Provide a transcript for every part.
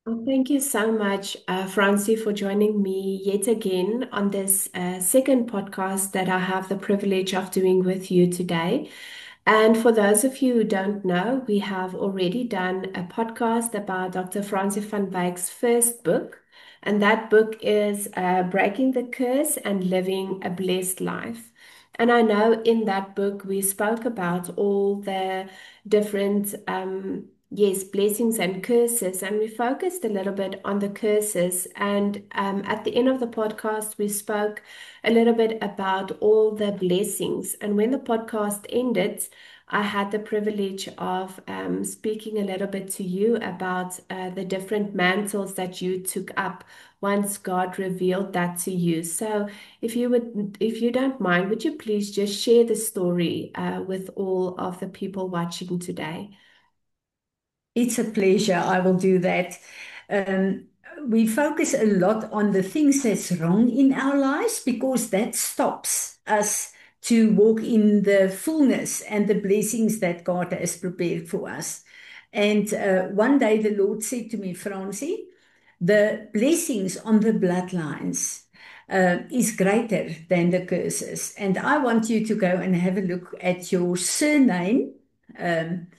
Well, thank you so much, Francie, for joining me yet again on this second podcast that I have the privilege of doing with you today. And for those of you who don't know, we have already done a podcast about Dr. Francie van Wyck's first book. And that book is Breaking the Curse and Living a Blessed Life. And I know in that book we spoke about all the different yes, blessings and curses. And we focused a little bit on the curses. And at the end of the podcast, we spoke a little bit about all the blessings. And when the podcast ended, I had the privilege of speaking a little bit to you about the different mantles that you took up once God revealed that to you. So, if you don't mind, would you please just share the story with all of the people watching today? It's a pleasure. I will do that. Um, we focus a lot on the things that's wrong in our lives because that stops us to walk in the fullness and the blessings that God has prepared for us. And one day the Lord said to me, Francie, the blessings on the bloodlines is greater than the curses. And I want you to go and have a look at your surname. Um,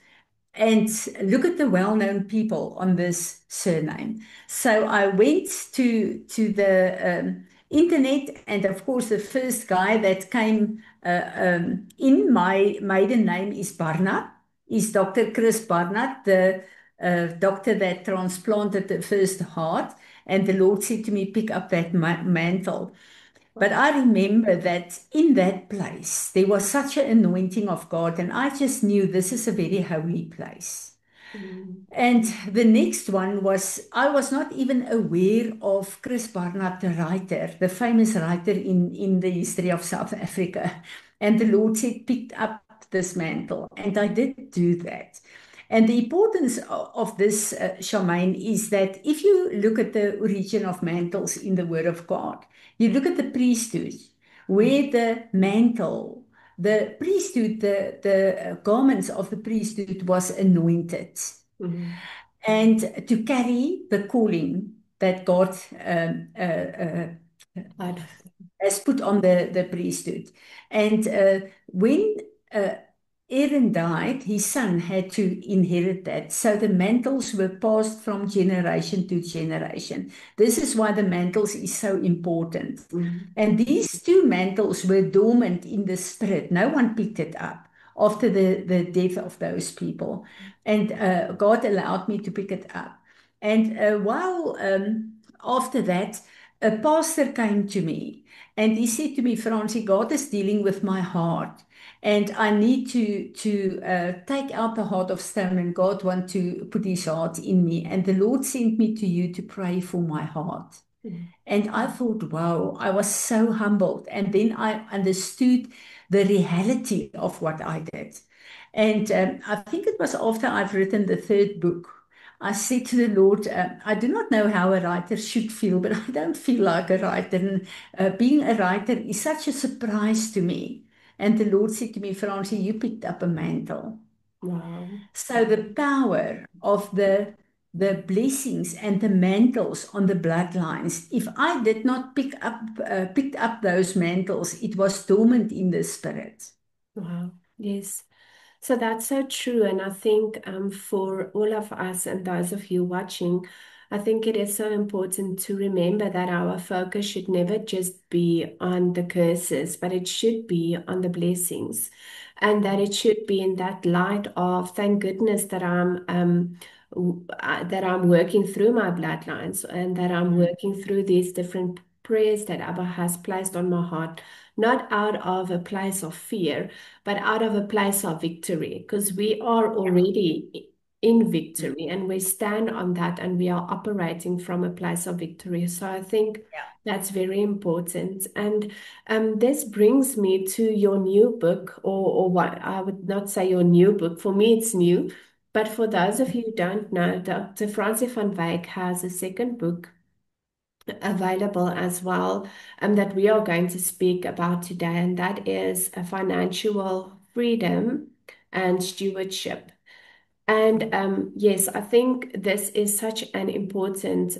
and look at the well-known people on this surname. So I went to the internet, and of course, the first guy that came in my maiden name is Barnard, is Dr. Chris Barnard, the doctor that transplanted the first heart. And the Lord said to me, pick up that mantle. But I remember that in that place, there was such an anointing of God, and I just knew this is a very holy place. Mm. And the next one was, I was not even aware of Chris Barnard, the writer, the famous writer in the history of South Africa. And the Lord said, picked up this mantle. And I did do that. And the importance of this, Charmaine, is that if you look at the origin of mantles in the Word of God, you look at the priesthood, where the mantle, the priesthood, the garments of the priesthood was anointed Mm. and to carry the calling that God God. has put on the priesthood. And when uh, Aaron died, his son had to inherit that. So the mantles were passed from generation to generation. This is why the mantles is so important. Mm. And these two mantles were dormant in the spirit. No one picked it up after the death of those people. And God allowed me to pick it up. And while after that, a pastor came to me and he said to me, Francie, God is dealing with my heart. And I need to take out the heart of stone, and God want to put his heart in me. And the Lord sent me to you to pray for my heart. Mm. And I thought, wow, I was so humbled. And then I understood the reality of what I did. And I think it was after I've written the third book. I said to the Lord, I do not know how a writer should feel, but I don't feel like a writer. And being a writer is such a surprise to me. And the Lord said to me, Francie, you picked up a mantle. Wow. So the power of the blessings and the mantles on the bloodlines. If I did not picked up those mantles, it was dormant in the spirit. Wow. Yes. So that's so true. And I think for all of us and those of you watching, I think it is so important to remember that our focus should never just be on the curses, but it should be on the blessings. And that it should be in that light of thank goodness that that I'm working through my bloodlines and that I'm Mm. working through these different prayers that Abba has placed on my heart, not out of a place of fear but out of a place of victory, because we are already in Mm. victory and we stand on that and we are operating from a place of victory. So I think Yeah. that's very important. And this brings me to your new book, or what I would not say your new book. For me, it's new. But for those of you who don't know, Dr. Francie van Wyk has a second book available as well, that we are going to speak about today, and that is a financial freedom and stewardship. And yes, I think this is such an important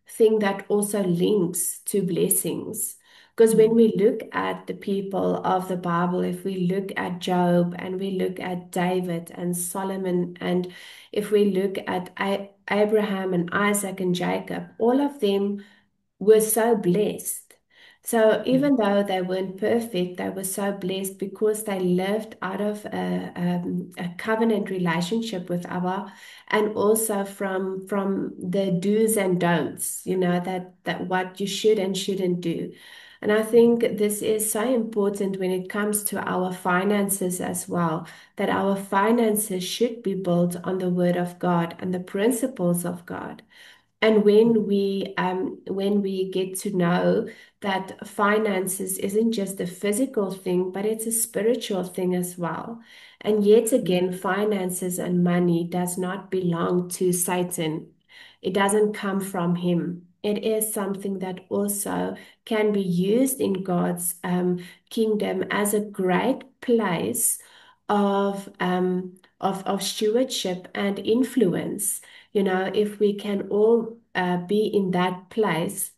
thing that also links to blessings. Because when Mm, we look at the people of the Bible, if we look at Job and we look at David and Solomon, and if we look at Abraham and Isaac and Jacob, all of them were so blessed. So mm, even though they weren't perfect, they were so blessed because they lived out of a covenant relationship with Abba, and also from the do's and don'ts, that what you should and shouldn't do. And I think this is so important when it comes to our finances as well, that our finances should be built on the word of God and the principles of God. And when we get to know that finances isn't just a physical thing, but it's a spiritual thing as well. And yet mm, again, finances and money does not belong to Satan. It doesn't come from him. It is something that also can be used in God's kingdom as a great place of stewardship and influence. If we can all be in that place,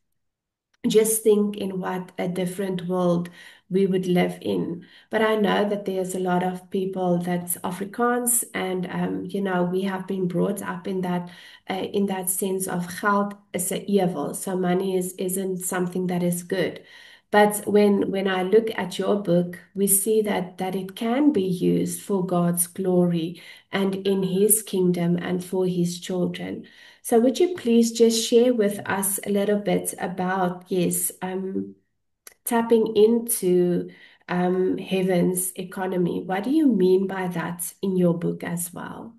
just think in what a different world we would live in. But I know that there's a lot of people that's Afrikaans, and we have been brought up in that sense of geld is a evil. So money isn't something that is good. But when I look at your book, we see that it can be used for God's glory and in His kingdom and for His children. So would you please just share with us a little bit about, yes, tapping into heaven's economy? What do you mean by that in your book as well?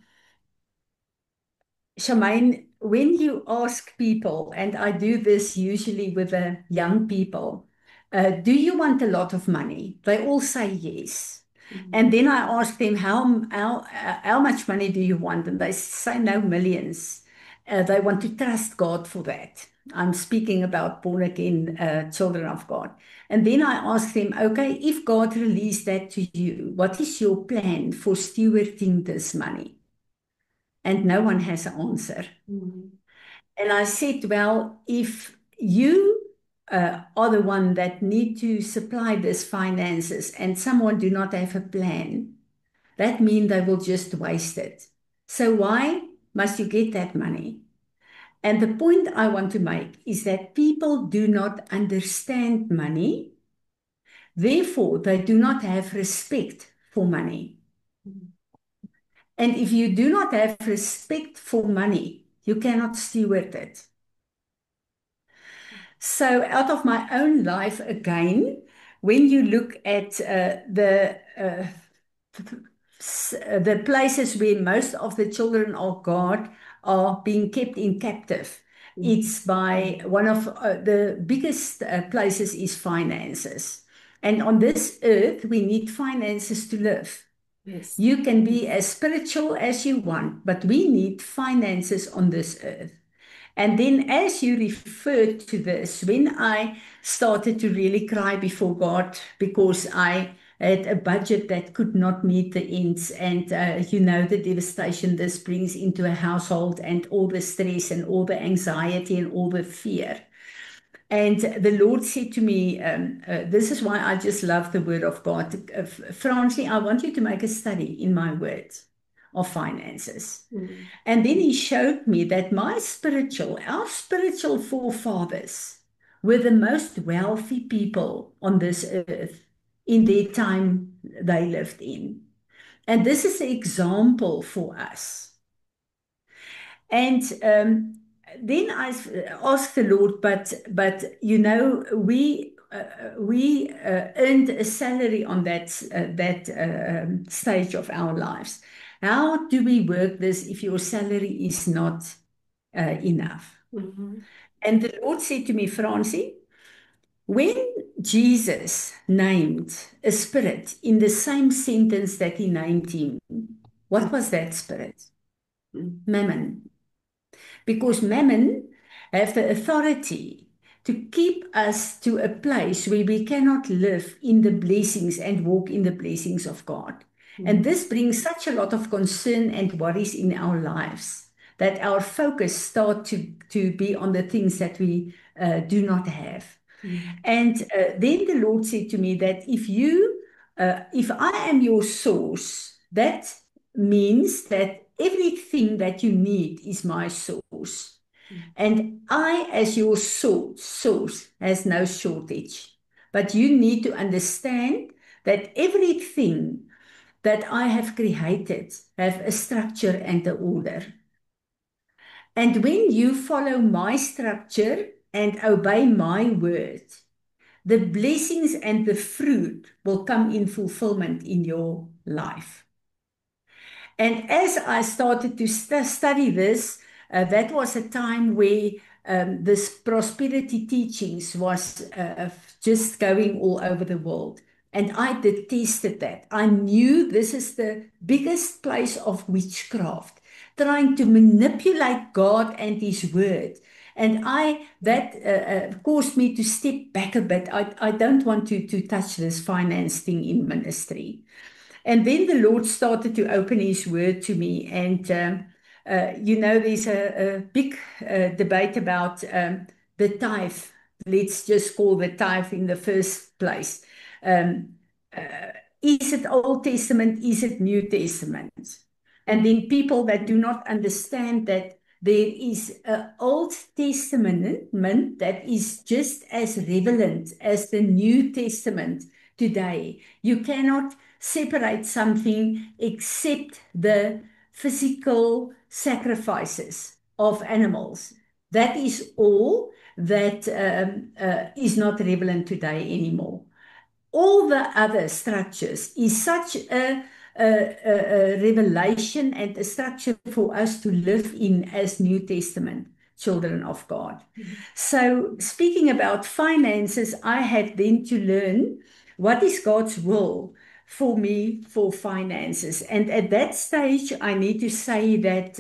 Charmaine, when you ask people, and I do this usually with the young people, do you want a lot of money? They all say yes. And Mhm. then I ask them, how much money do you want? And they say, no, millions. They want to trust God for that. I'm speaking about born again children of God. And then I ask them, okay, if God released that to you, what is your plan for stewarding this money? And no one has an answer. Mhm. And I said, well, if you are the one that need to supply these finances and someone do not have a plan, that means they will just waste it. So why must you get that money? And the point I want to make is that people do not understand money, therefore they do not have respect for money. Mhm. And if you do not have respect for money, you cannot steward it. So, out of my own life again, when you look at the places where most of the children of God are being kept in captive, Mhm. it's by one of the biggest places is finances. And on this earth, we need finances to live. Yes. You can be as spiritual as you want, but we need finances on this earth. And then, as you referred to this, when I started to really cry before God because I had a budget that could not meet the ends, and the devastation this brings into a household, and all the stress, and all the anxiety, and all the fear. And the Lord said to me, this is why I just love the word of God. Francie, I want you to make a study in my words of finances. Mhm. And then he showed me that our spiritual forefathers were the most wealthy people on this earth in their time they lived in. And this is an example for us. And then I asked the Lord, but we earned a salary on that stage of our lives. How do we work this if your salary is not enough? Mhm. And the Lord said to me, Francie, when Jesus named a spirit in the same sentence that he named him, what was that spirit? Mhm. Mammon. Because mammon have the authority to keep us to a place where we cannot live in the blessings and walk in the blessings of God. And mm, this brings such a lot of concern and worries in our lives that our focus start to be on the things that we do not have. mm, And then the Lord said to me that if I am your source, that means that everything that you need is my source. mm, And I, as your source, has no shortage. But you need to understand that everything that I have created have a structure and a order. And when you follow my structure and obey my word, the blessings and the fruit will come in fulfillment in your life. And as I started to study this, that was a time where this prosperity teachings was just going all over the world. And I detested that. I knew this is the biggest place of witchcraft, trying to manipulate God and His word. And that caused me to step back a bit. I don't want to touch this finance thing in ministry. And then the Lord started to open His word to me. And, there's a big debate about the tithe. Let's just call the tithe in the first place. Um, uh, is it Old Testament? Is it New Testament? And mm, then people that do not understand that there is an Old Testament that is just as relevant as the New Testament today. You cannot separate something except the physical sacrifices of animals. That is all that is not relevant today anymore. All the other structures is such a revelation and a structure for us to live in as New Testament children of God. mm, So, speaking about finances, I had then to learn what is God's will for me for finances. And at that stage, I need to say that.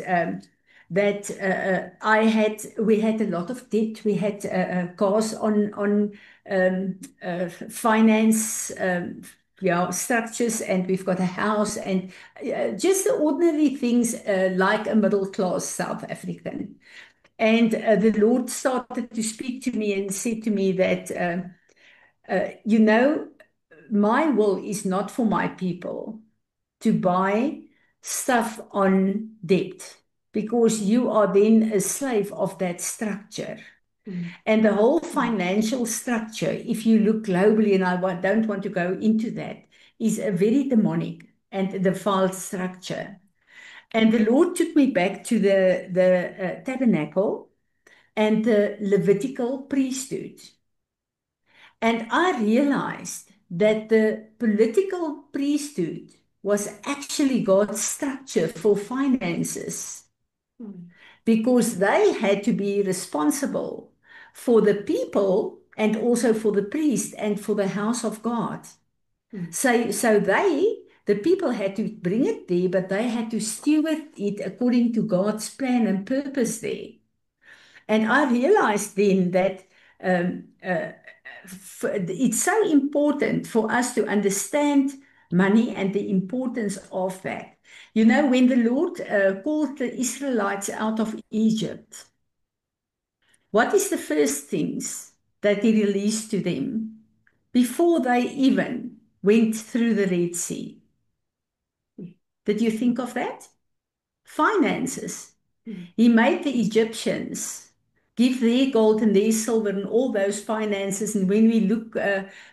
We had a lot of debt. We had cars on finance yeah, structures, and we've got a house and just the ordinary things like a middle class South African. And the Lord started to speak to me and said to me that, my will is not for my people to buy stuff on debt because you are then a slave of that structure. mm, And the whole financial structure, if you look globally, and don't want to go into that, is a very demonic and defiled structure. And the Lord took me back to the tabernacle and the Levitical priesthood. And I realized that the political priesthood was actually God's structure for finances mm, because they had to be responsible for the people and also for the priest and for the house of God. mm, The people had to bring it there, but they had to steward it according to God's plan and purpose there. And I realized then that it's so important for us to understand money and the importance of that. You know, when the Lord called the Israelites out of Egypt, what is the first things that He released to them before they even went through the Red Sea? Did you think of that? Finances. mm, He made the Egyptians give their gold and their silver and all those finances. And when we look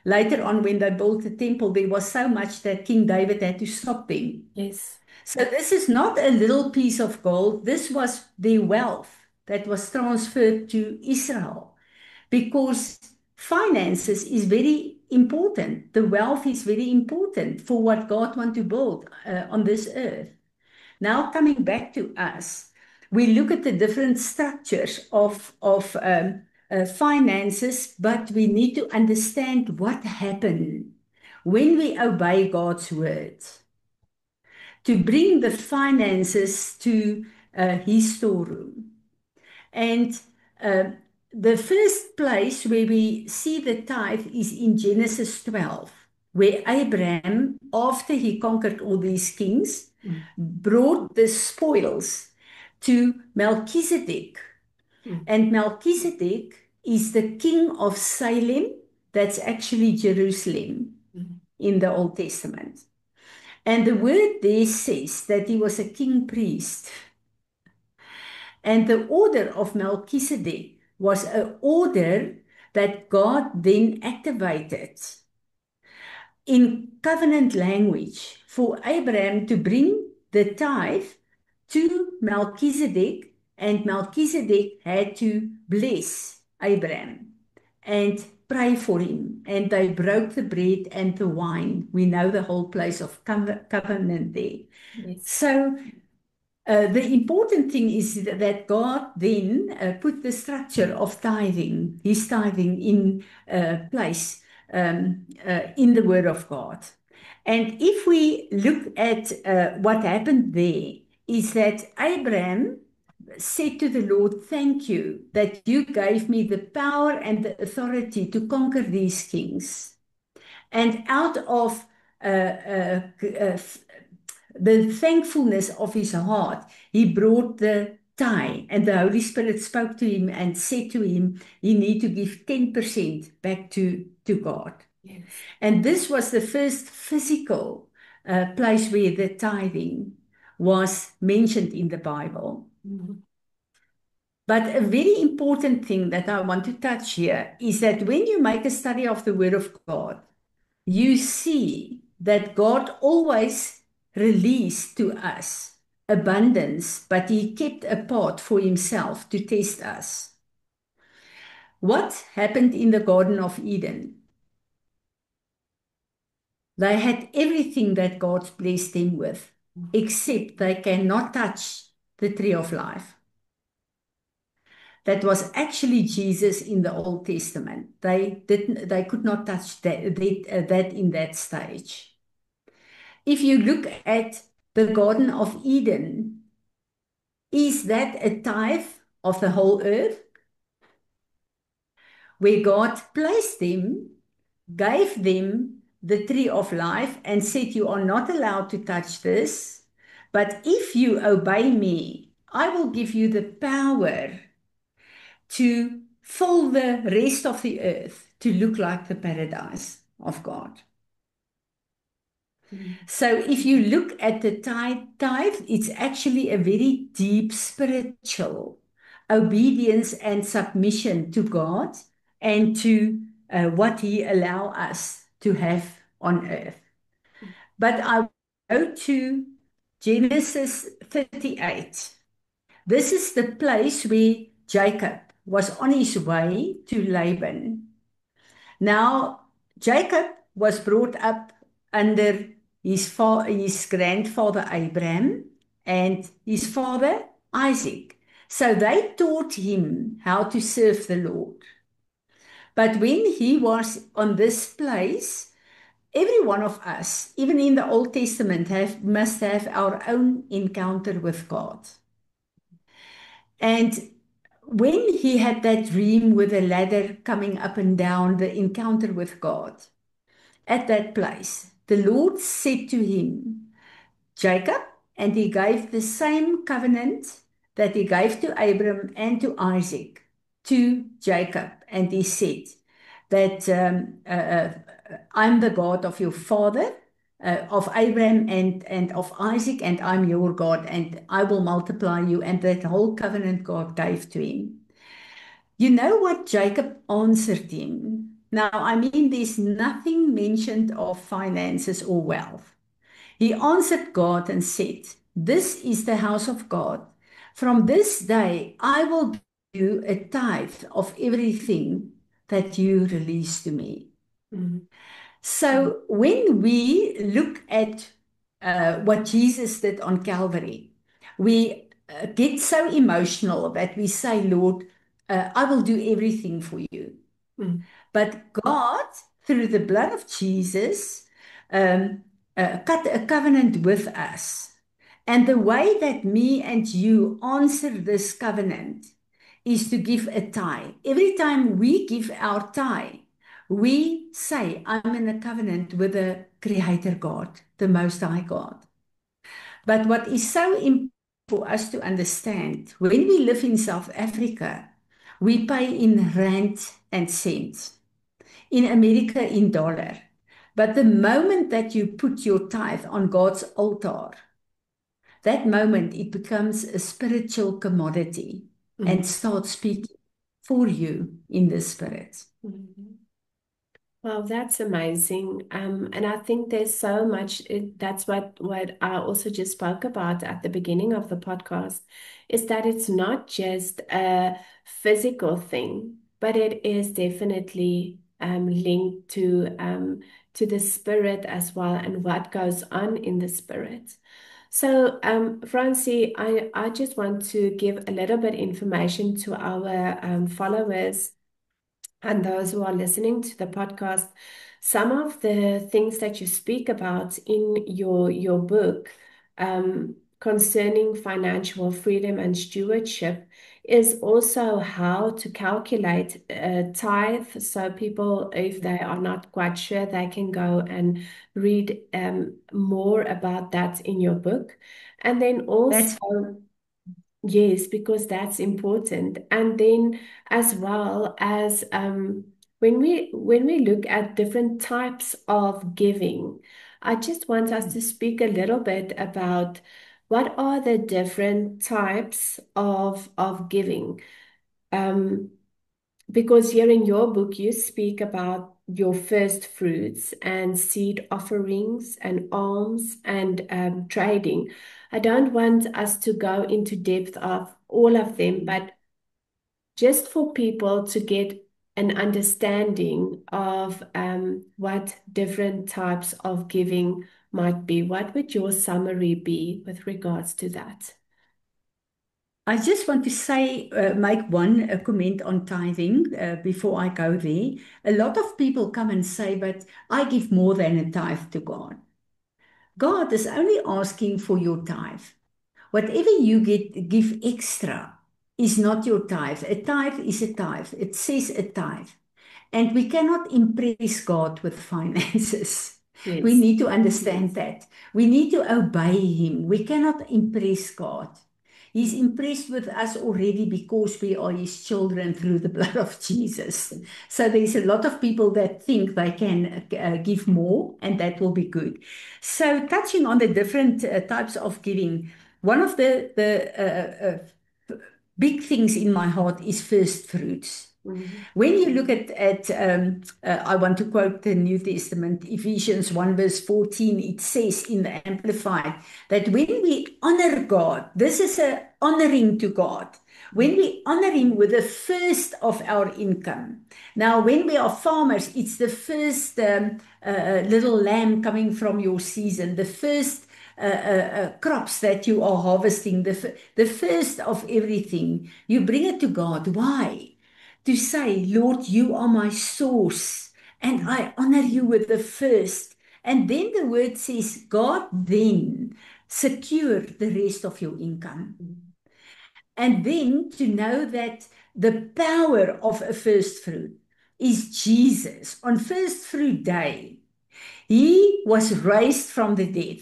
later on, when they built the temple, there was so much that King David had to stop them. yes. So this is not a little piece of gold. This was their wealth that was transferred to Israel because finances is very important. The wealth is very important for what God wants to build on this earth. Now, coming back to us, we look at the different structures of finances, but we need to understand what happened when we obey God's word to bring the finances to His storeroom. And uh, the first place where we see the tithe is in Genesis 12, where Abraham, after he conquered all these kings, Mm. brought the spoils to Melchizedek. Mm. And Melchizedek is the king of Salem, that's actually Jerusalem Mm. in the Old Testament. And the word there says that he was a king priest. And the order of Melchizedek was an order that God then activated in covenant language for Abraham to bring the tithe to Melchizedek, and Melchizedek had to bless Abraham and pray for him. And they broke the bread and the wine. We know the whole place of covenant there. Yes. So the important thing is that God then put the structure of tithing, his tithing in place in the Word of God. And if we look at what happened there, is that Abraham said to the Lord, "Thank you that you gave me the power and the authority to conquer these kings." And out of the thankfulness of his heart, he brought the tithe, and the Holy Spirit spoke to him and said to him, he need to give 10% back to God. Yes. And this was the first physical place where the tithing was mentioned in the Bible. Mm. But a very important thing that I want to touch here is that when you make a study of the Word of God, you see that God always released to us abundance, but he kept a part for himself to test us. What happened in the Garden of Eden? They had everything that God blessed them with, except they cannot touch the tree of life. That was actually Jesus in the Old Testament. They could not touch that in that stage. If you look at the Garden of Eden, is that a tithe of the whole earth? Where God placed them, gave them the tree of life, and said, "You are not allowed to touch this, but if you obey me, I will give you the power to fill the rest of the earth to look like the paradise of God." Mm. So if you look at the tithe, it's actually a very deep spiritual obedience and submission to God and to what He allow us to have on earth. But I go to Genesis 38. This is the place where Jacob was on his way to Laban. Now, Jacob was brought up under his grandfather Abraham and his father Isaac. So they taught him how to serve the Lord. But when he was on this place, every one of us, even in the Old Testament, must have our own encounter with God. And when he had that dream with a ladder coming up and down, the encounter with God, at that place, the Lord said to him, "Jacob," and he gave the same covenant that he gave to Abram and to Isaac to Jacob. And he said that I'm the God of your father, of Abraham and of Isaac, and I'm your God, and I will multiply you. And that whole covenant God gave to him. You know what Jacob answered him? Now, I mean, there's nothing mentioned of finances or wealth. He answered God and said, "This is the house of God. From this day, I will give you a tithe of everything that you release to me." Mm. So when we look at what Jesus did on Calvary, we get so emotional that we say, "Lord, I will do everything for you." Mm. But God, through the blood of Jesus, um, cut a covenant with us. And the way that me and you answer this covenant is to give a tithe. Every time we give our tithe, We say, I'm in a covenant with the Creator God, the Most High God. But what is so important for us to understand, when we live in South Africa, we pay in rand and cents, in America in dollar. But the moment that you put your tithe on God's altar, that moment it becomes a spiritual commodity and Mhm. starts speaking for you in the spirit. Mhm. Well, that's amazing. And I think there's so much, that's what I also just spoke about at the beginning of the podcast, is that it's not just a physical thing, but it is definitely linked to the spirit as well and what goes on in the spirit. So, Francie, I just want to give a little bit information to our followers and those who are listening to the podcast, some of the things that you speak about in your book concerning financial freedom and stewardship is also how to calculate tithe. So people, if they are not quite sure, they can go and read more about that in your book. And then That's also, yes, because that's important. And then as well as when we look at different types of giving, I just want us to speak a little bit about what are the different types of giving. Um, because here in your book, you speak about your first fruits and seed offerings and alms and trading. I don't want us to go into depth of all of them, but just for people to get an understanding of what different types of giving might be. What would your summary be with regards to that? I just want to say, make one comment on tithing before I go there. A lot of people come and say, but I give more than a tithe to God. God is only asking for your tithe. Whatever you give extra is not your tithe. A tithe is a tithe. It says a tithe. And we cannot impress God with finances. We Yes. need to understand that. We need to obey Him. We cannot impress God. He's impressed with us already because we are His children through the blood of Jesus. So there's a lot of people that think they can give more and that will be good. So touching on the different types of giving, one of the big things in my heart is first fruits. Mhm. When you look at I want to quote the New Testament, Ephesians 1 verse 14, it says in the Amplified that when we honor God, this is a honoring to God. When we honor Him with the first of our income. Now, when we are farmers, it's the first little lamb coming from your season, the first crops that you are harvesting, the first of everything. You bring it to God. Why? To say, Lord, you are my source, and I honor you with the first. And then the word says, God then secure the rest of your income. And then to know that the power of a first fruit is Jesus. On first fruit day, he was raised from the dead.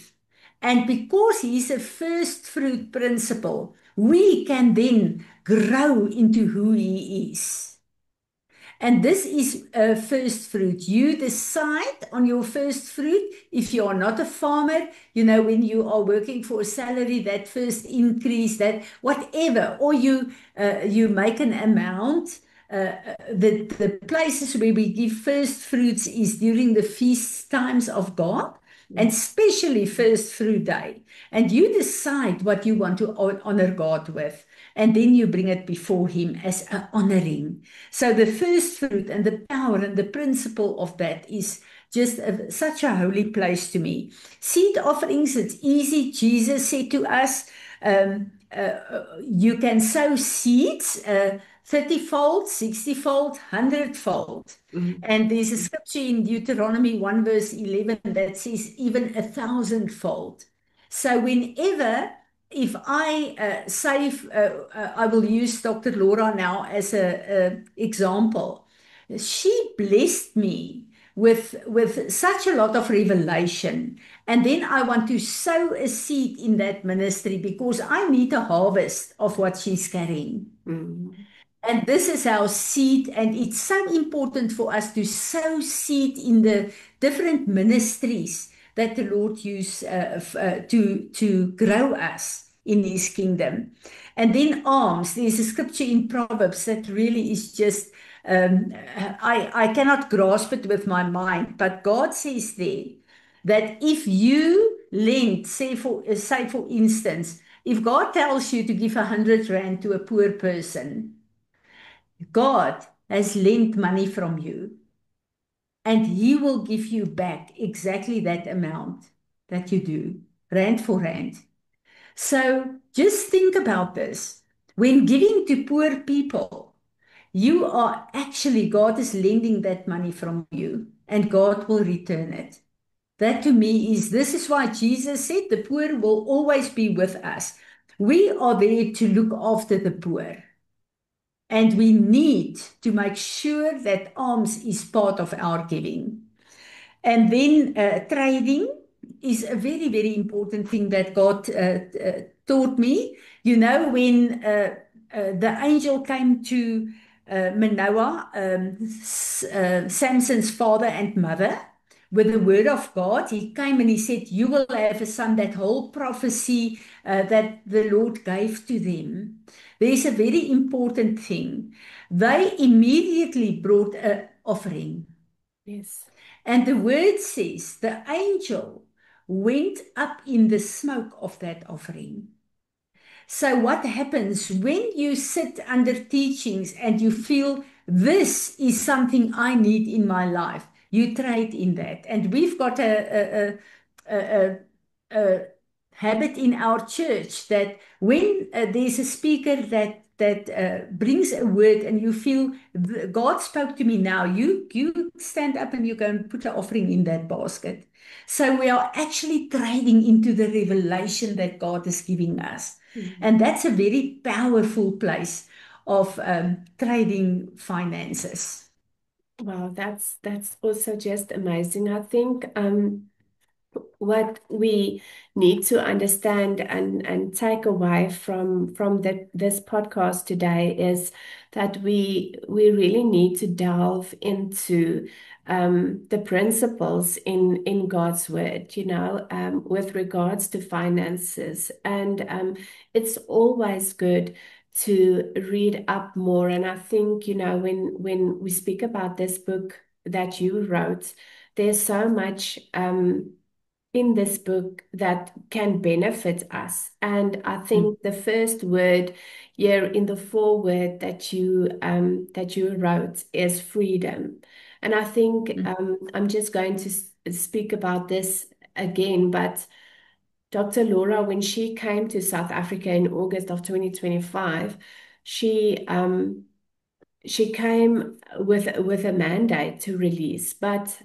And because he is a first fruit principle, we can then grow into who he is. And this is a first fruit. You decide on your first fruit. If you are not a farmer, when you are working for a salary, that first increase, that whatever, or you make an amount. The places where we give first fruits is during the feast times of God, and especially first fruit day. And you decide what you want to honor God with, and then you bring it before Him as an honoring. So the first fruit and the power and the principle of that is just such a holy place to me. Seed offerings, it's easy. Jesus said to us, you can sow seeds 30-fold, 60-fold, 100-fold. Mhm. And there's a scripture in Deuteronomy 1 verse 11 that says even 1,000-fold. So whenever, if I save, I will use Dr. Laura now as a example. she blessed me with such a lot of revelation. And then I want to sow a seed in that ministry because I need a harvest of what she's carrying. Mm. And this is our seed, and it's so important for us to sow seed in the different ministries that the Lord use to grow us in His kingdom. And then alms. There's a scripture in Proverbs that really is just I cannot grasp it with my mind, but God says there that if you lend, say for instance, if God tells you to give 100 rand to a poor person, God has lent money from you, and He will give you back exactly that amount that you do, rand for rand. So just think about this. When giving to poor people, you are actually, God is lending that money from you, and God will return it. That to me is, this is why Jesus said the poor will always be with us. We are there to look after the poor. And we need to make sure that alms is part of our giving. And then trading is a very, very important thing that God taught me. You know, when the angel came to Manoah, Samson's father and mother, with the word of God, he came and he said, "You will have a son." That whole prophecy that the Lord gave to them. There's a very important thing. They immediately brought an offering. Yes. And the word says the angel went up in the smoke of that offering. So, what happens when you sit under teachings and you feel this is something I need in my life? You trade in that. And we've got a, a habit in our church that when there's a speaker that brings a word and you feel God spoke to me now, you stand up and you go and put an offering in that basket. So we are actually trading into the revelation that God is giving us. Mm. And that's a very powerful place of trading finances. Wow, that's also just amazing. I think what we need to understand and take away from this podcast today is that we really need to delve into the principles in God's word, with regards to finances. And it's always good to read up more. And I think, when we speak about this book that you wrote, there's so much in this book that can benefit us. And I think the first word here in the foreword that you wrote is freedom. And I think I'm just going to speak about this again, but Dr. Laura, when she came to South Africa in August of 2025, she she came with a mandate to release, but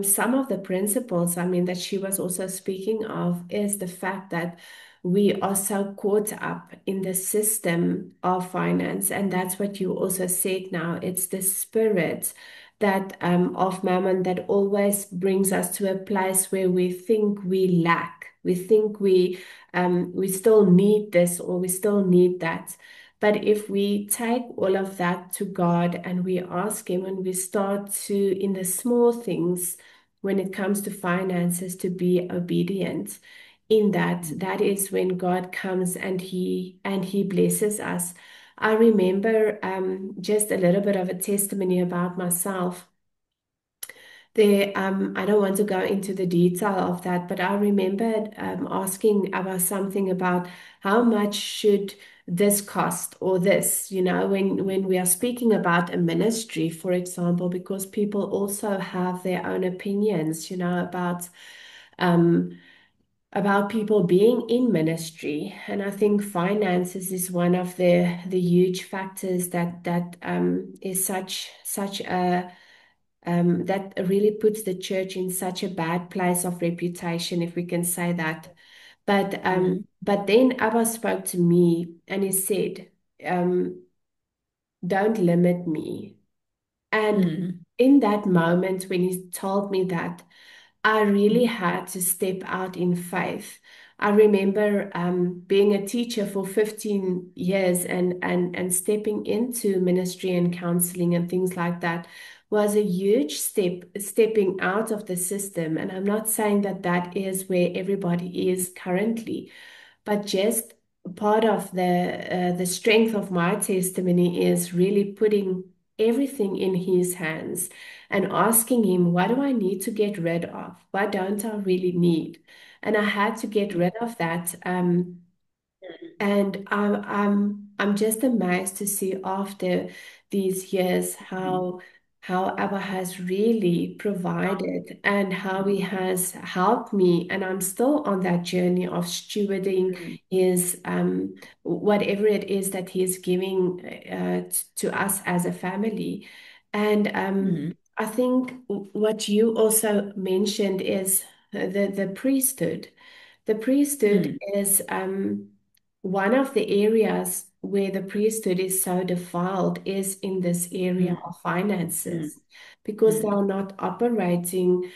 some of the principles, I mean, that she was also speaking of is the fact that we are so caught up in the system of finance, and that's what you also said now. It's the spirit that of mammon that always brings us to a place where we think we lack, we think we still need this or we still need that. But if we take all of that to God and we ask Him and we start to, in the small things, when it comes to finances, to be obedient, in that, that is when God comes and He blesses us. I remember just a little bit of a testimony about myself. I don't want to go into the detail of that, but I remembered asking about something about how much should this cost or this, when we are speaking about a ministry, for example, because people also have their own opinions, um, about people being in ministry. And I think finances is one of the huge factors that is such a that really puts the church in such a bad place of reputation, if we can say that. Mhm. But then Abba spoke to me and he said, um, "Don't limit me. And mm, in that moment, when he told me that, I really had to step out in faith. I remember being a teacher for 15 years and stepping into ministry and counseling and things like that was a huge stepping out of the system. And I'm not saying that that is where everybody is currently, but just part of the strength of my testimony is really putting everything in his hands and asking him, what do I need to get rid of? What don't I really need? And I had to get rid of that. And I'm just amazed to see after these years mm, how Abba has really provided and how he has helped me. And I'm still on that journey of stewarding mm, his whatever it is that he is giving to us as a family. And mm, I think what you also mentioned is the priesthood. The priesthood mm, is one of the areas where the priesthood is so defiled is in this area mm, of mm, finances because they mm, are not operating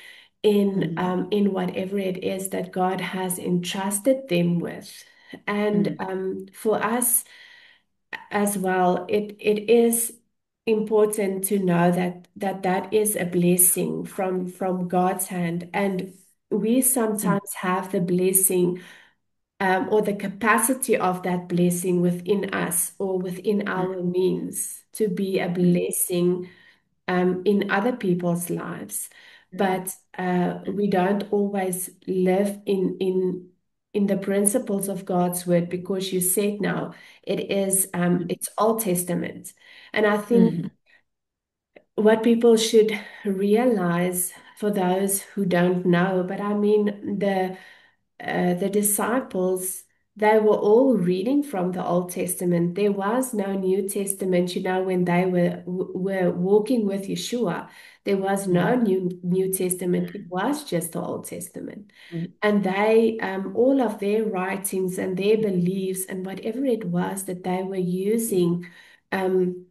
mm, in whatever it is that God has entrusted them with. And mm, for us as well, it is important to know that is a blessing from God's hand, and we mm, sometimes have the blessing or the capacity of that blessing within us or within mm, our means to be a mm, blessing in other people's lives. mm, But we don't always live in the principles of God's word because you said now mm, it's Old Testament. And I think mm, what people should realize for those who don't know, but I mean the disciples, they were all reading from the Old Testament. There was no New Testament, when they were walking with Yeshua. There was no mm, New Testament. It was just the Old Testament. mm, And they, all of their writings and their beliefs and whatever it was that they were using, um,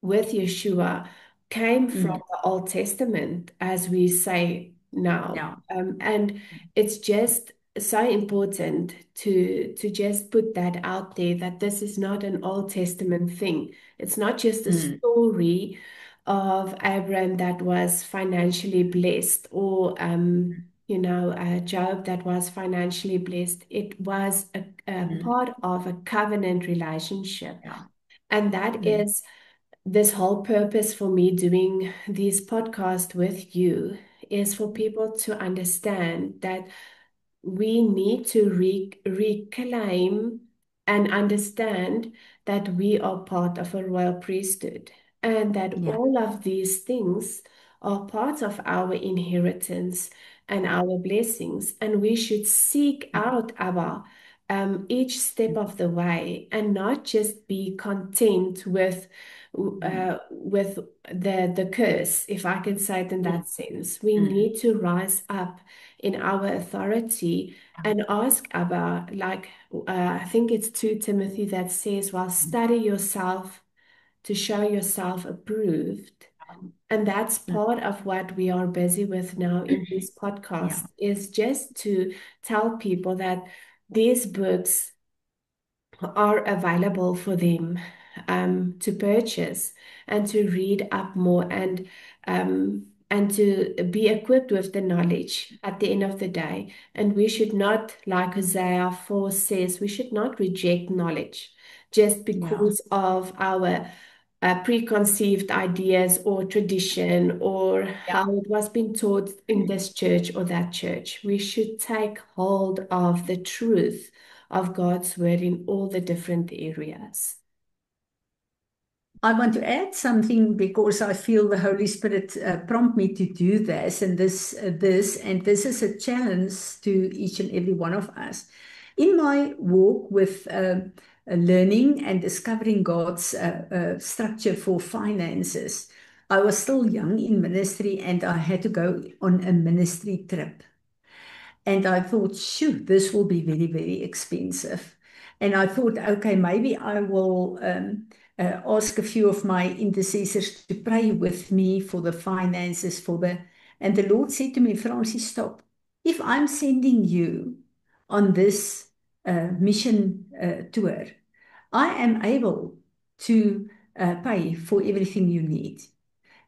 with Yeshua came from mm. the Old Testament, as we say now. Yeah. And it's just so important to just put that out there that this is not an Old Testament thing. It's not just a Mm, story of Abraham that was financially blessed or Job that was financially blessed. It was a mm, part of a covenant relationship. yeah. And that Mm, is this whole purpose for me doing these podcasts with you is for people to understand that we need to reclaim and understand that we are part of a royal priesthood and that yeah. all of these things are part of our inheritance and Yeah. our blessings. And we should seek Mm, out each step of the way and not just be content mm, with the curse, if I can say it in mm, that sense. We mm, need to rise up in our authority and ask Abba, like I think it's 2 Timothy that says, well, study yourself to show yourself approved. And that's mm, part of what we are busy with now in this yeah. podcast is just to tell people that these books are available for them to purchase and to read up more and to be equipped with the knowledge at the end of the day. And we should not, like Hosea 4 says, we should not reject knowledge just Yeah. because of our preconceived ideas or tradition or Yeah. how it was being taught in this church or that church. We should take hold of the truth of God's word in all the different areas. I want to add something because I feel the Holy Spirit prompt me to do this, and this is a challenge to each and every one of us. In my walk with learning and discovering God's structure for finances, I was still young in ministry, and I had to go on a ministry trip. And I thought, shoot, this will be very, very expensive. And I thought, okay, maybe I will ask a few of my intercessors to pray with me for the finances, and the Lord said to me, Francis, stop. If I'm sending you on this mission tour, I am able to pay for everything you need.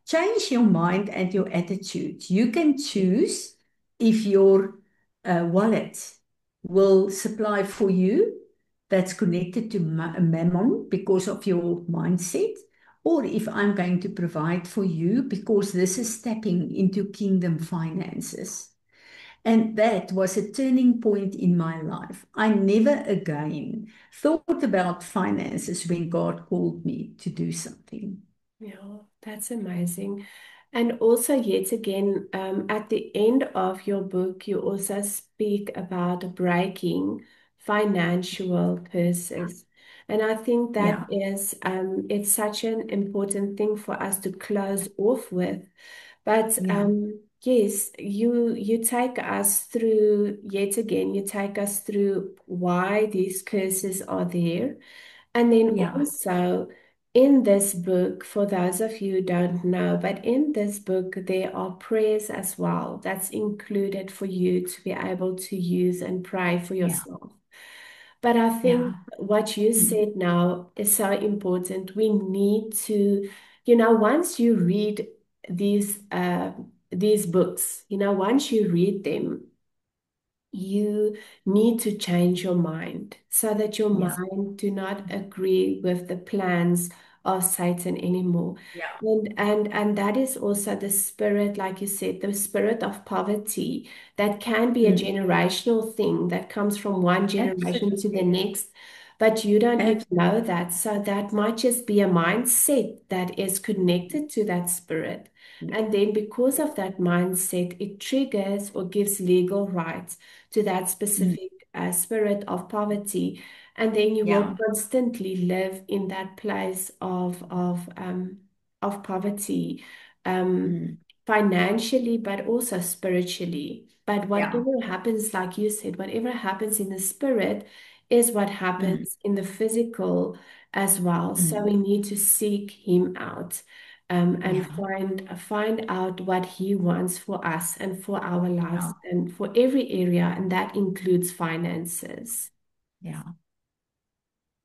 Change your mind and your attitude. You can choose if your wallet will supply for you, that's connected to mammon because of your mindset, or if I'm going to provide for you because this is stepping into kingdom finances. And that was a turning point in my life. I never again thought about finances when God called me to do something. Yeah, that's amazing. And also, yet again, at the end of your book, you also speak about breaking financial curses. And I think that Yeah, is, it's such an important thing for us to close off with. But yeah, yes, you take us through, yet again, you take us through why these curses are there. And then yeah, also in this book, for those of you who don't know, but in this book, there are prayers as well that's included for you to be able to use and pray for yeah, yourself. But I think yeah. what you Mm, said now is so important. We need to, once you read these books, once you read them, you need to change your mind so that your yeah, mind do not agree with the plans of Satan anymore. yeah. And that is also the spirit, like you said, the spirit of poverty that can be a Mm, generational thing that comes from one generation to the absolutely. next, but you don't even know Absolutely. that. So that might just be a mindset that is connected to that spirit. And then because of that mindset, it triggers or gives legal rights to that Mm, specific spirit of poverty, and then you will yeah. constantly live in that place of poverty, um, Mm, financially, but also spiritually. But yeah. whatever happens, like you said, whatever happens in the spirit is what Mm, happens in the physical as well. So mm, we need to seek him out and yeah. find out what He wants for us and for our Yeah. lives and for every area, and that includes finances. Yeah.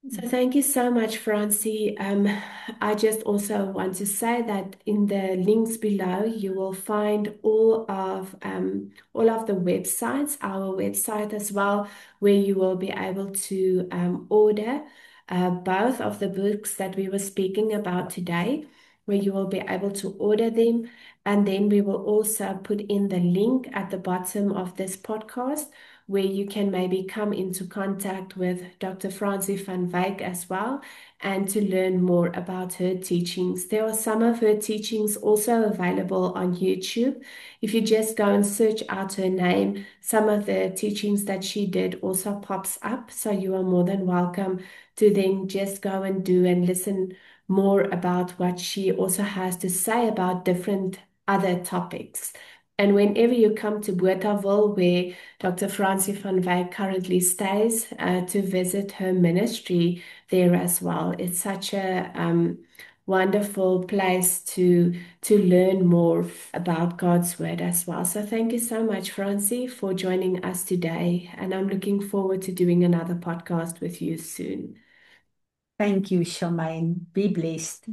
So thank you so much, Francie. I just also want to say that in the links below, you will find all of the websites, our website as well, where you will be able to order both of the books that we were speaking about today, where you will be able to order them. And then we will also put in the link at the bottom of this podcast where you can maybe come into contact with Dr. Francie van Wyk as well and to learn more about her teachings. There are some of her teachings also available on YouTube. If you just go and search out her name, some of the teachings that she did also pops up. So you are more than welcome to then just go and do and listen more about what she also has to say about different other topics. And whenever you come to Bothaville, where Dr. Francie van Wyk currently stays to visit her ministry there as well. It's such a wonderful place to learn more about God's word as well. So thank you so much, Francie, for joining us today. And I'm looking forward to doing another podcast with you soon. Thank you, Charmaine. Be blessed.